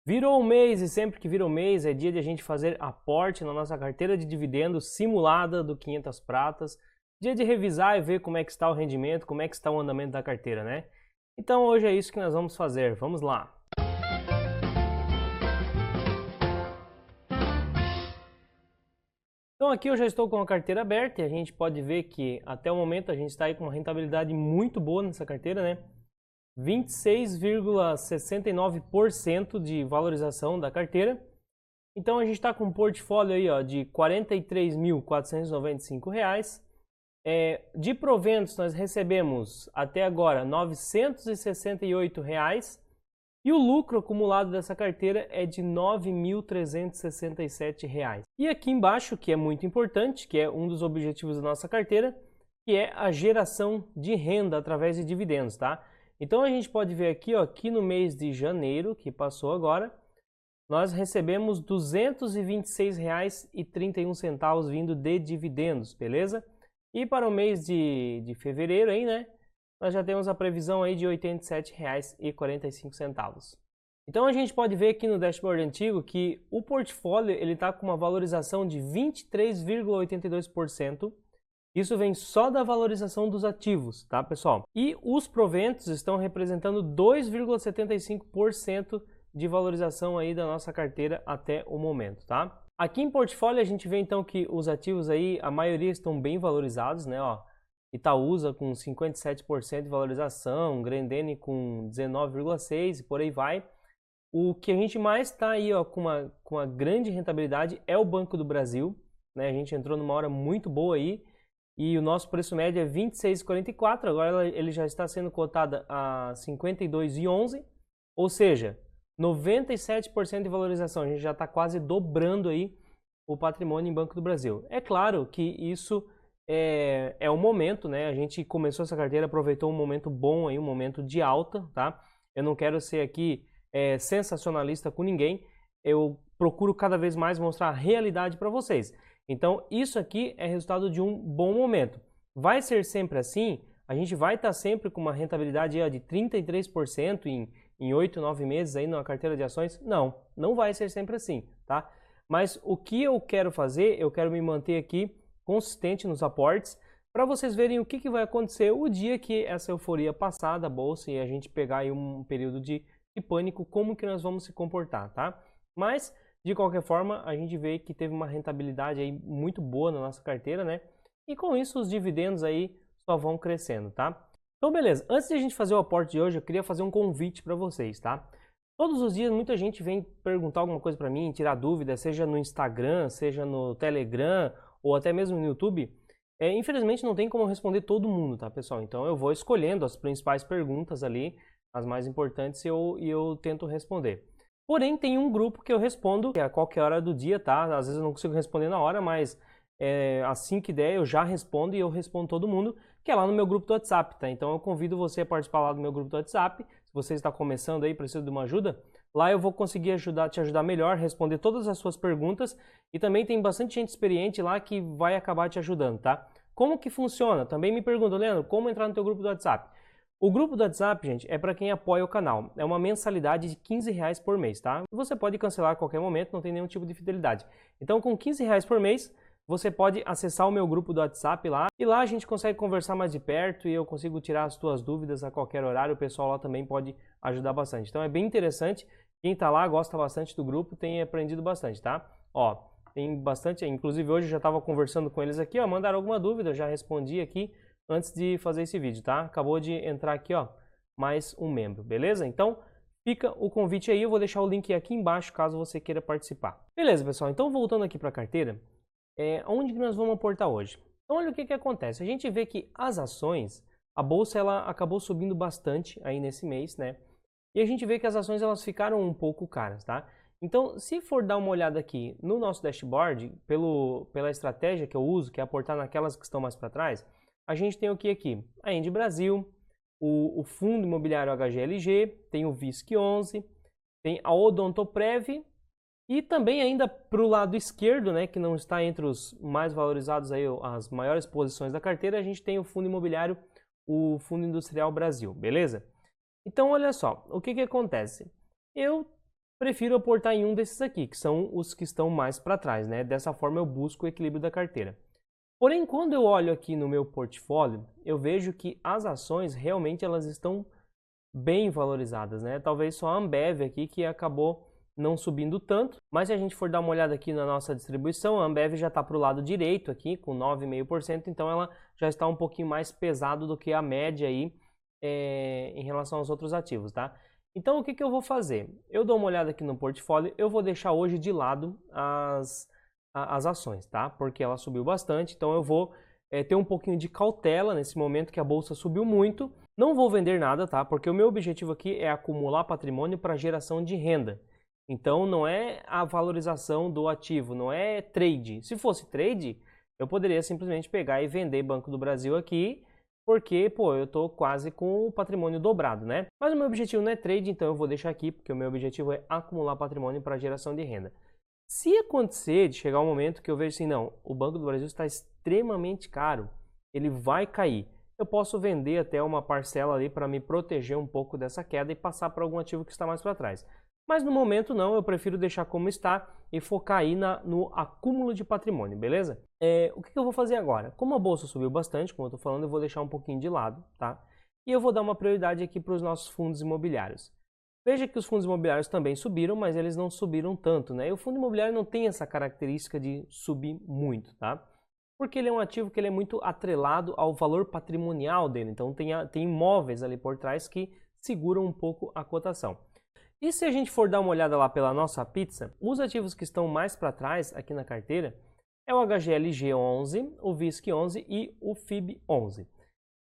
Virou o mês e sempre que vira o mês é dia de a gente fazer aporte na nossa carteira de dividendos simulada do 500 pratas. Dia de revisar e ver como é que está o rendimento, como é que está o andamento da carteira, né? Então hoje é isso que nós vamos fazer. Vamos lá! Então aqui eu já estou com a carteira aberta e a gente pode ver que até o momento a gente está aí com uma rentabilidade muito boa nessa carteira, né? 26,69% de valorização da carteira. Então a gente está com um portfólio aí, ó, de R$ 43.495. De proventos nós recebemos até agora R$ 968 e o lucro acumulado dessa carteira é de R$ 9.367. E aqui embaixo, que é muito importante, que é um dos objetivos da nossa carteira, que é a geração de renda através de dividendos, tá? Então a gente pode ver aqui, ó, que no mês de janeiro, que passou agora, nós recebemos R$ 226,31 vindo de dividendos, beleza? E para o mês de fevereiro aí, né, nós já temos a previsão aí de R$ 87,45. Então a gente pode ver aqui no dashboard antigo que o portfólio ele está com uma valorização de 23,82%. Isso vem só da valorização dos ativos, tá, pessoal? E os proventos estão representando 2,75% de valorização aí da nossa carteira até o momento, tá? Aqui em portfólio a gente vê então que os ativos aí, a maioria estão bem valorizados, né, ó. Itaúsa com 57% de valorização, Grendene com 19,6% e por aí vai. O que a gente mais está aí, ó, com uma grande rentabilidade é o Banco do Brasil, né? A gente entrou numa hora muito boa aí. E o nosso preço médio é R$ 26,44, agora ele já está sendo cotado a R$ 52,11, ou seja, 97% de valorização, a gente já está quase dobrando aí o patrimônio em Banco do Brasil. É claro que isso é um momento, né? A gente começou essa carteira, aproveitou um momento bom aí, um momento de alta, tá? Eu não quero ser aqui sensacionalista com ninguém, eu procuro cada vez mais mostrar a realidade para vocês. Então, isso aqui é resultado de um bom momento. Vai ser sempre assim? A gente vai estar sempre com uma rentabilidade de 33% em 8, 9 meses aí numa carteira de ações? Não, não vai ser sempre assim, tá? Mas o que eu quero fazer, eu quero me manter aqui consistente nos aportes, para vocês verem o que vai acontecer o dia que essa euforia passar da bolsa e a gente pegar aí um período de pânico, como que nós vamos se comportar, tá? Mas de qualquer forma, a gente vê que teve uma rentabilidade aí muito boa na nossa carteira, né? E com isso os dividendos aí só vão crescendo, tá? Então beleza, antes de a gente fazer o aporte de hoje, eu queria fazer um convite para vocês, tá? Todos os dias muita gente vem perguntar alguma coisa para mim, tirar dúvida, seja no Instagram, seja no Telegram ou até mesmo no YouTube. Infelizmente não tem como responder todo mundo, tá, pessoal? Então eu vou escolhendo as principais perguntas ali, as mais importantes, e eu tento responder. Porém, tem um grupo que eu respondo a qualquer hora do dia, tá? Às vezes eu não consigo responder na hora, mas assim que der eu já respondo e eu respondo todo mundo, que é lá no meu grupo do WhatsApp, tá? Então eu convido você a participar lá do meu grupo do WhatsApp. Se você está começando aí, precisa de uma ajuda, lá eu vou conseguir te ajudar melhor, responder todas as suas perguntas e também tem bastante gente experiente lá que vai acabar te ajudando, tá? Como que funciona? Também me perguntam, Leandro, como entrar no teu grupo do WhatsApp? O grupo do WhatsApp, gente, é para quem apoia o canal. É uma mensalidade de R$ 15 por mês, tá? Você pode cancelar a qualquer momento, não tem nenhum tipo de fidelidade. Então, com R$ 15 por mês, você pode acessar o meu grupo do WhatsApp lá. E lá a gente consegue conversar mais de perto e eu consigo tirar as tuas dúvidas a qualquer horário. O pessoal lá também pode ajudar bastante. Então, é bem interessante. Quem tá lá, gosta bastante do grupo, tem aprendido bastante, tá? Ó, tem bastante. Inclusive, hoje eu já estava conversando com eles aqui, ó. Mandaram alguma dúvida, eu já respondi aqui antes de fazer esse vídeo, tá? Acabou de entrar aqui, ó, mais um membro, beleza? Então, fica o convite aí, eu vou deixar o link aqui embaixo caso você queira participar. Beleza, pessoal? Então, voltando aqui para a carteira, onde que nós vamos aportar hoje? Então, olha o que acontece. A gente vê que as ações, a bolsa, ela acabou subindo bastante aí nesse mês, né? E a gente vê que as ações, elas ficaram um pouco caras, tá? Então, se for dar uma olhada aqui no nosso dashboard, pela estratégia que eu uso, que é aportar naquelas que estão mais para trás, a gente tem o que aqui? A Ende Brasil, o Fundo Imobiliário HGLG, tem o VISC11, tem a Odontoprev e também ainda para o lado esquerdo, né, que não está entre os mais valorizados, aí, as maiores posições da carteira, a gente tem o Fundo Imobiliário, o Fundo Industrial Brasil, beleza? Então olha só, o que acontece? Eu prefiro aportar em um desses aqui, que são os que estão mais para trás, né? Dessa forma eu busco o equilíbrio da carteira. Porém, quando eu olho aqui no meu portfólio, eu vejo que as ações realmente elas estão bem valorizadas, né? Talvez só a Ambev aqui que acabou não subindo tanto, mas se a gente for dar uma olhada aqui na nossa distribuição, a Ambev já está para o lado direito aqui, com 9,5%, então ela já está um pouquinho mais pesado do que a média aí em relação aos outros ativos, tá? Então o que eu vou fazer? Eu dou uma olhada aqui no portfólio, eu vou deixar hoje de lado as ações, tá? Porque ela subiu bastante, então eu vou ter um pouquinho de cautela nesse momento que a bolsa subiu muito. Não vou vender nada, tá? Porque o meu objetivo aqui é acumular patrimônio para geração de renda. Então não é a valorização do ativo, não é trade. Se fosse trade, eu poderia simplesmente pegar e vender Banco do Brasil aqui, porque, pô, eu tô quase com o patrimônio dobrado, né? Mas o meu objetivo não é trade, então eu vou deixar aqui, porque o meu objetivo é acumular patrimônio para geração de renda. Se acontecer de chegar um momento que eu vejo assim, não, o Banco do Brasil está extremamente caro, ele vai cair, eu posso vender até uma parcela ali para me proteger um pouco dessa queda e passar para algum ativo que está mais para trás. Mas no momento não, eu prefiro deixar como está e focar aí no acúmulo de patrimônio, beleza? O que eu vou fazer agora? Como a bolsa subiu bastante, como eu estou falando, eu vou deixar um pouquinho de lado, tá? E eu vou dar uma prioridade aqui para os nossos fundos imobiliários. Veja que os fundos imobiliários também subiram, mas eles não subiram tanto, né? E o fundo imobiliário não tem essa característica de subir muito, tá? Porque ele é um ativo que ele é muito atrelado ao valor patrimonial dele, então tem imóveis ali por trás que seguram um pouco a cotação. E se a gente for dar uma olhada lá pela nossa pizza, os ativos que estão mais para trás aqui na carteira é o HGLG 11, o VISC 11 e o FIB 11.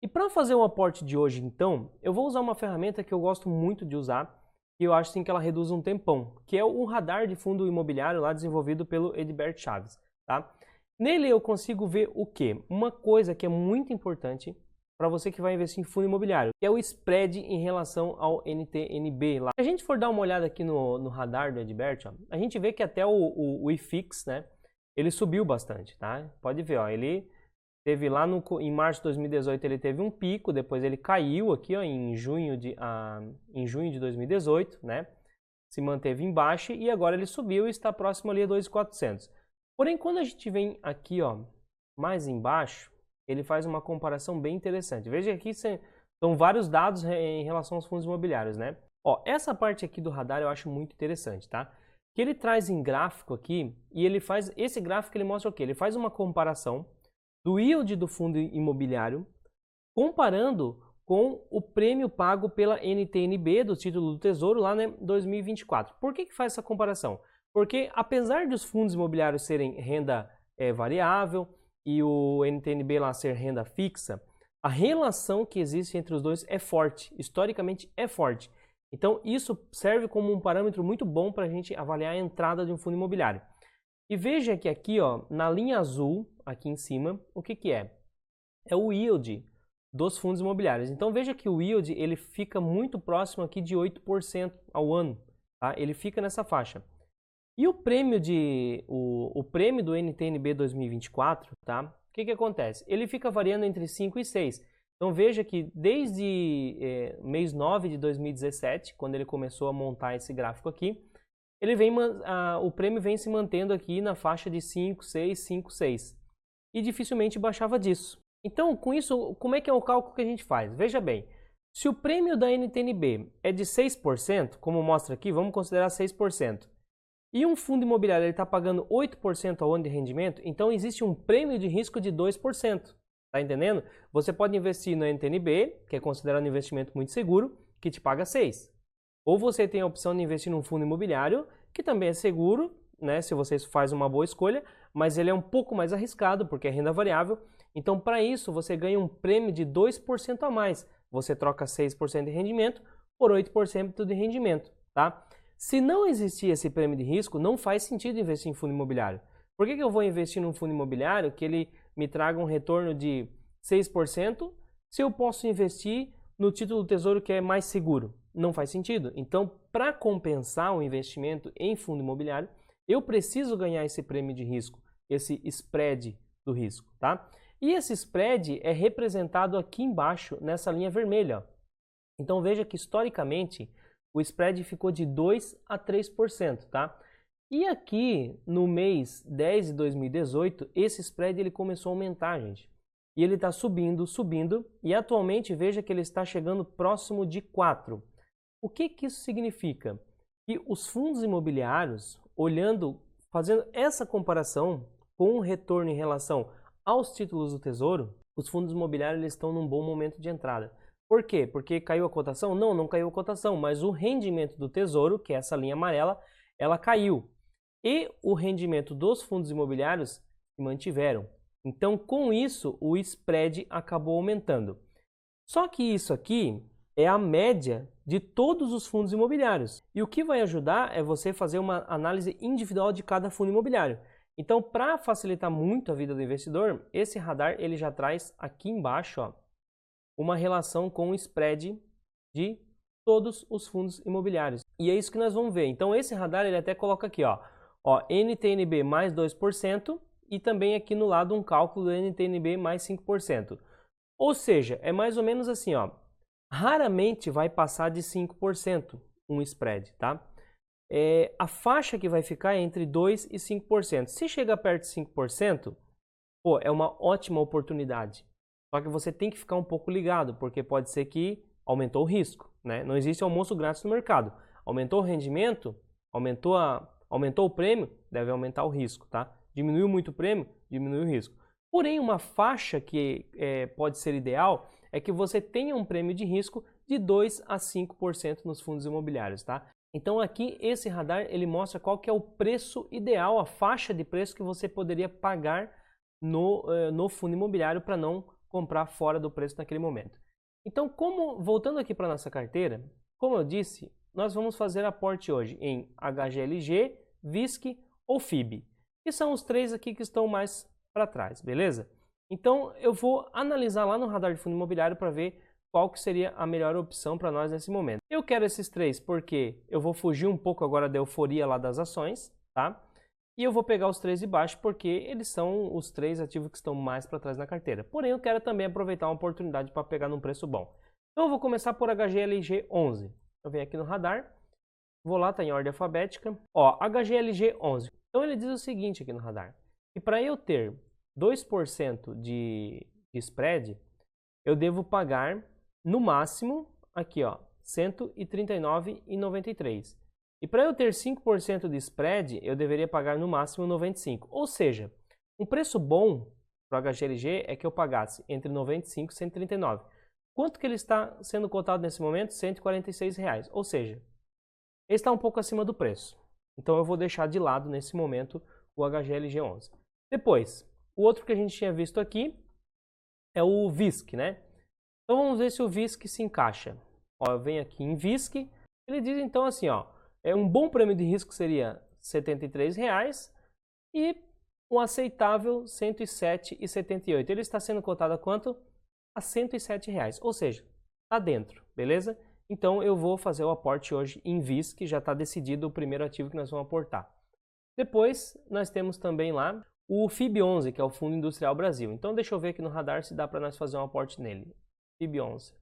E para fazer o aporte de hoje, então, eu vou usar uma ferramenta que eu gosto muito de usar, e eu acho sim que ela reduz um tempão, que é o radar de fundo imobiliário lá desenvolvido pelo Edberto Chaves, tá? Nele eu consigo ver o quê? Uma coisa que é muito importante para você que vai investir em fundo imobiliário, que é o spread em relação ao NTNB. Lá. Se a gente for dar uma olhada aqui no radar do Edberto, a gente vê que até o IFIX, né, ele subiu bastante, tá? Pode ver, ó, ele teve lá em março de 2018 ele teve um pico, depois ele caiu aqui ó, em junho de 2018, né? Se manteve em baixa e agora ele subiu e está próximo ali a 2.400. Porém, quando a gente vem aqui ó, mais embaixo, ele faz uma comparação bem interessante. Veja aqui são vários dados em relação aos fundos imobiliários, né? Ó, essa parte aqui do radar eu acho muito interessante, tá? Que ele traz em gráfico aqui e ele faz esse gráfico ele mostra o quê? Ele faz uma comparação do yield do fundo imobiliário, comparando com o prêmio pago pela NTNB do título do Tesouro lá em 2024. Por que faz essa comparação? Porque apesar dos fundos imobiliários serem renda variável e o NTNB lá ser renda fixa, a relação que existe entre os dois é forte, historicamente é forte. Então isso serve como um parâmetro muito bom para a gente avaliar a entrada de um fundo imobiliário. E veja que aqui, ó, na linha azul, aqui em cima, o que é? É o yield dos fundos imobiliários. Então veja que o yield ele fica muito próximo aqui de 8% ao ano, tá? Ele fica nessa faixa. E o prêmio o prêmio do NTNB 2024, tá? O que acontece? Ele fica variando entre 5 e 6. Então veja que desde mês 9 de 2017, quando ele começou a montar esse gráfico aqui, o prêmio vem se mantendo aqui na faixa de 5, 6, 5, 6. E dificilmente baixava disso. Então, com isso, como é que é o cálculo que a gente faz? Veja bem, se o prêmio da NTNB é de 6%, como mostra aqui, vamos considerar 6%, e um fundo imobiliário está pagando 8% ao ano de rendimento, então existe um prêmio de risco de 2%. Tá entendendo? Você pode investir no NTNB, que é considerado um investimento muito seguro, que te paga 6%. Ou você tem a opção de investir num fundo imobiliário, que também é seguro, né, se você faz uma boa escolha, mas ele é um pouco mais arriscado, porque é renda variável. Então, para isso, você ganha um prêmio de 2% a mais. Você troca 6% de rendimento por 8% de rendimento, tá? Se não existir esse prêmio de risco, não faz sentido investir em fundo imobiliário. Por que eu vou investir num fundo imobiliário que ele me traga um retorno de 6% se eu posso investir no título do Tesouro que é mais seguro? Não faz sentido. Então, para compensar o investimento em fundo imobiliário, eu preciso ganhar esse prêmio de risco, esse spread do risco, tá? E esse spread é representado aqui embaixo, nessa linha vermelha. Então, veja que historicamente, o spread ficou de 2 a 3%, tá? E aqui no mês 10 de 2018, esse spread ele começou a aumentar, gente. E ele está subindo, subindo, e atualmente veja que ele está chegando próximo de 4. O que que isso significa? Que os fundos imobiliários, fazendo essa comparação com o retorno em relação aos títulos do Tesouro, os fundos imobiliários eles estão num bom momento de entrada. Por quê? Porque caiu a cotação? Não, não caiu a cotação, mas o rendimento do Tesouro, que é essa linha amarela, ela caiu. E o rendimento dos fundos imobiliários se mantiveram. Então, com isso, o spread acabou aumentando. Só que isso aqui é a média de todos os fundos imobiliários. E o que vai ajudar é você fazer uma análise individual de cada fundo imobiliário. Então, para facilitar muito a vida do investidor, esse radar ele já traz aqui embaixo ó, uma relação com o spread de todos os fundos imobiliários. E é isso que nós vamos ver. Então, esse radar ele até coloca aqui, ó NTNB mais 2%, e também aqui no lado um cálculo do NTNB mais 5%. Ou seja, é mais ou menos assim, ó, raramente vai passar de 5% um spread, tá? A faixa que vai ficar é entre 2% e 5%. Se chegar perto de 5%, pô, é uma ótima oportunidade. Só que você tem que ficar um pouco ligado, porque pode ser que aumentou o risco, né? Não existe almoço grátis no mercado. Aumentou o rendimento, aumentou o prêmio, deve aumentar o risco, tá? Diminuiu muito o prêmio, diminui o risco. Porém, uma faixa que pode ser ideal é que você tenha um prêmio de risco de 2 a 5% nos fundos imobiliários, tá? Então aqui esse radar ele mostra qual que é o preço ideal, a faixa de preço que você poderia pagar no fundo imobiliário para não comprar fora do preço naquele momento. Então, voltando aqui para a nossa carteira, como eu disse, nós vamos fazer aporte hoje em HGLG, VISC ou FIB. E são os três aqui que estão mais para trás, beleza? Então eu vou analisar lá no radar de fundo imobiliário para ver qual que seria a melhor opção para nós nesse momento. Eu quero esses três porque eu vou fugir um pouco agora da euforia lá das ações, tá? E eu vou pegar os três de baixo porque eles são os três ativos que estão mais para trás na carteira. Porém, eu quero também aproveitar uma oportunidade para pegar num preço bom. Então eu vou começar por HGLG 11. Eu venho aqui no radar, vou lá, tá em ordem alfabética. Ó, HGLG 11. Então ele diz o seguinte aqui no radar, que para eu ter 2% de spread, eu devo pagar no máximo, aqui ó, R$ 139,93. E para eu ter 5% de spread, eu deveria pagar no máximo 95. Ou seja, um preço bom para o HGLG é que eu pagasse entre 95 e 139. Quanto que ele está sendo cotado nesse momento? R$ 146. Ou seja, ele está um pouco acima do preço. Então eu vou deixar de lado nesse momento o HGLG 11. Depois, o outro que a gente tinha visto aqui é o VISC, né? Então vamos ver se o VISC se encaixa. Ó, eu venho aqui em VISC, ele diz então assim, ó, um bom prêmio de risco seria R$ 73 e um aceitável R$ 107,78. Ele está sendo cotado a quanto? A R$ 107, ou seja, está dentro, beleza? Então eu vou fazer o aporte hoje em VISC, que já está decidido o primeiro ativo que nós vamos aportar. Depois nós temos também lá o FIB11, que é o Fundo Industrial Brasil. Então deixa eu ver aqui no radar se dá para nós fazer um aporte nele. FIB11.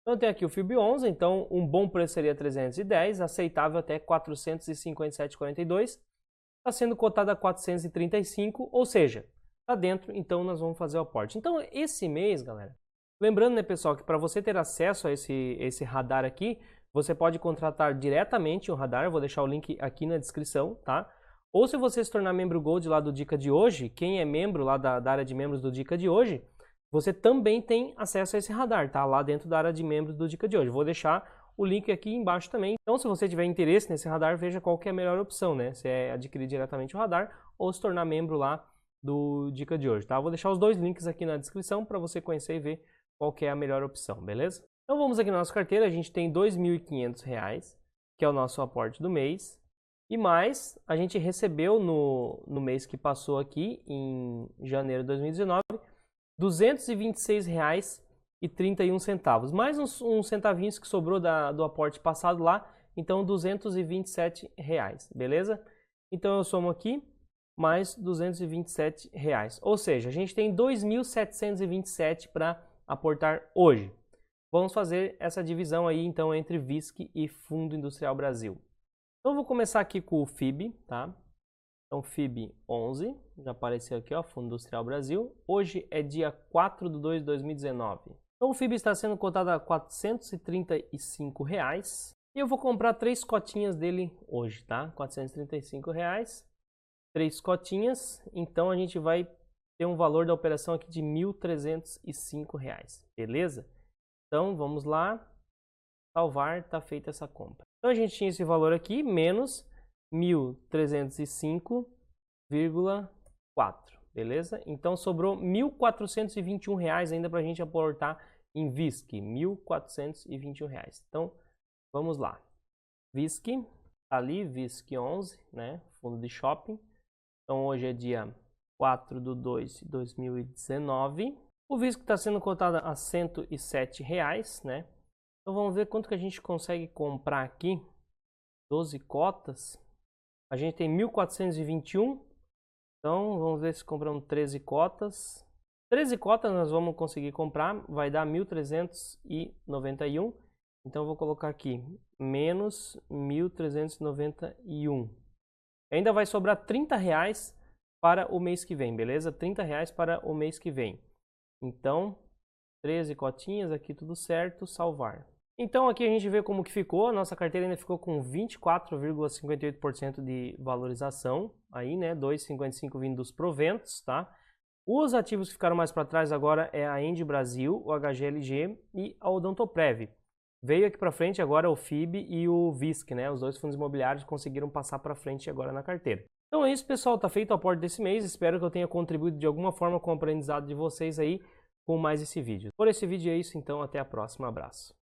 Então tem aqui o FIB11, então um bom preço seria 310, aceitável até 457,42. Está sendo cotado a 435, ou seja, está dentro, então nós vamos fazer o aporte. Então esse mês, galera, lembrando, né, pessoal, que para você ter acesso a esse radar aqui, você pode contratar diretamente o radar, eu vou deixar o link aqui na descrição, tá? Ou se você se tornar membro Gold lá do Dica de hoje, quem é membro lá da área de membros do Dica de hoje, você também tem acesso a esse radar, tá? Lá dentro da área de membros do Dica de hoje. Vou deixar o link aqui embaixo também. Então, se você tiver interesse nesse radar, veja qual que é a melhor opção, né? Se é adquirir diretamente o radar ou se tornar membro lá do Dica de hoje, tá? Vou deixar os dois links aqui na descrição para você conhecer e ver qual que é a melhor opção, beleza? Então, vamos aqui na nossa carteira. A gente tem R$ 2.500, que é o nosso aporte do mês. E mais, a gente recebeu no mês que passou aqui, em janeiro de 2019, R$ 226,31. Mais uns centavinhos que sobrou do aporte passado lá, então R$ 227, beleza? Então eu somo aqui, mais R$ 227. Ou seja, a gente tem R$ 2.727 para aportar hoje. vamos fazer essa divisão aí então entre VISC e Fundo Industrial Brasil. Então eu vou começar aqui com o FIB, tá? Então FIB 11, já apareceu aqui, ó, Fundo Industrial Brasil. Hoje é dia 4/2 de 2019. Então o FIB está sendo cotado a R$ 435 reais. E eu vou comprar 3 cotinhas dele hoje, tá? R$ 435 reais. 3 cotinhas, então a gente vai ter um valor da operação aqui de R$ 1.305 reais, beleza? Então vamos lá, salvar, tá feita essa compra. Então a gente tinha esse valor aqui, menos 1.305,4, beleza? Então sobrou R$ 1.421 reais ainda para a gente aportar em VISC, R$ 1.421 reais. Então vamos lá, VISC, ali VISC 11, né? Fundo de shopping. Então hoje é dia 4/2 de 2019. O VISC está sendo cotado a R$ 107 reais, né? Então vamos ver quanto que a gente consegue comprar aqui. 12 cotas. A gente tem 1.421. Então vamos ver se compramos 13 cotas. 13 cotas nós vamos conseguir comprar. Vai dar 1.391. Então eu vou colocar aqui menos 1.391. Ainda vai sobrar R$ 30 reais para o mês que vem, beleza? R$ 30 reais para o mês que vem. Então, 13 cotinhas, aqui tudo certo, salvar. Então aqui a gente vê como que ficou, a nossa carteira ainda ficou com 24,58% de valorização, aí né, 2,55 vindo dos proventos, tá? Os ativos que ficaram mais para trás agora é a Endi Brasil, o HGLG e a Odontoprev. Veio aqui para frente agora o FIB e o VISC, né? Os dois fundos imobiliários conseguiram passar para frente agora na carteira. Então é isso, pessoal. Tá feito o aporte desse mês. Espero que eu tenha contribuído de alguma forma com o aprendizado de vocês aí com mais esse vídeo. Por esse vídeo é isso, então. Até a próxima. Abraço.